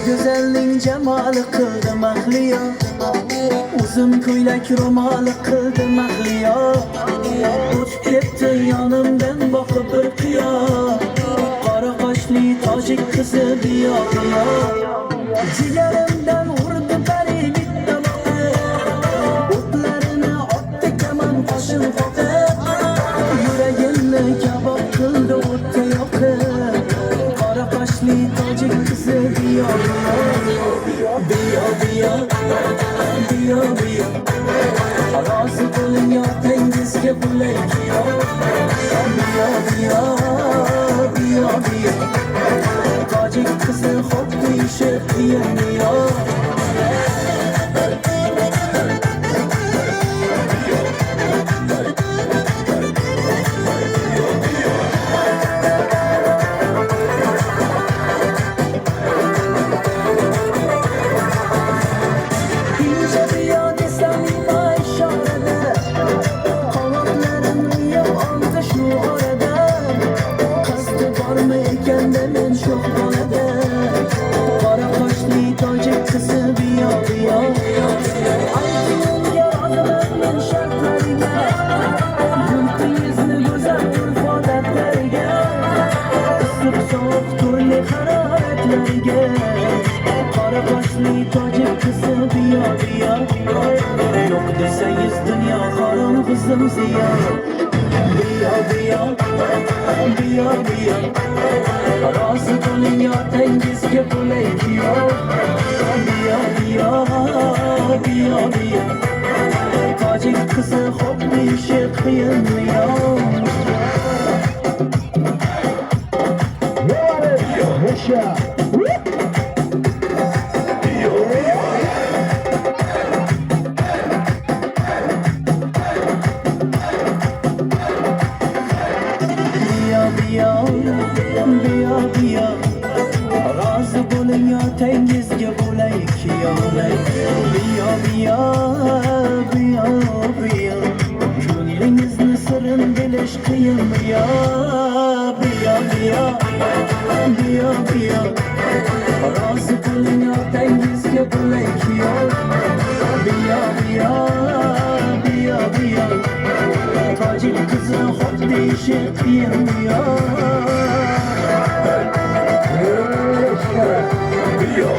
Güzelliğin cemali kıldı mahliyo, uzun ko'ylak ro'moli qildi mahliyo. O'tib ketdi yonimdan boqib bir qiyo, qora qoshli tojik qizi biyo biyo. Jigarimdan urdi bari bitta boqib, o'tlarini otdi kaman qo'shin qoqib. Yuragimni kabob qildi o'tda yoqib, qora qoshli tojik qizi biyo biyo biyo biyo biyo. Rozi bo'ling yotangizga bo'lay kuyov, biyo biyo biyo biyo. Tojik qizi xo'p deyishi qiyin biyo. Qora qoshli tojik qizi biyo biyo. Yo'q desangiz dunyo qorong'izim ziyo. Biyo biyo biyo biyo. Rozi bo'ling yotangizga bo'lay kuyov, biyo biyo biyo biyo. Tojik qizi xo'p deyishi qiyin biyo. Biyo biyo, rozi bo'ling yotangizga bo'lay kuyov, biyo biyo biyo biyo. Ko'nglingizni sirin bilish qiyin biyo, biyo biyo biyo biyo. Rozi bo'ling yotangizga bo'lay kuyov, biyo biyo biyo biyo. Tojik qizi xo'p deyishi qiyin biyo. Biyo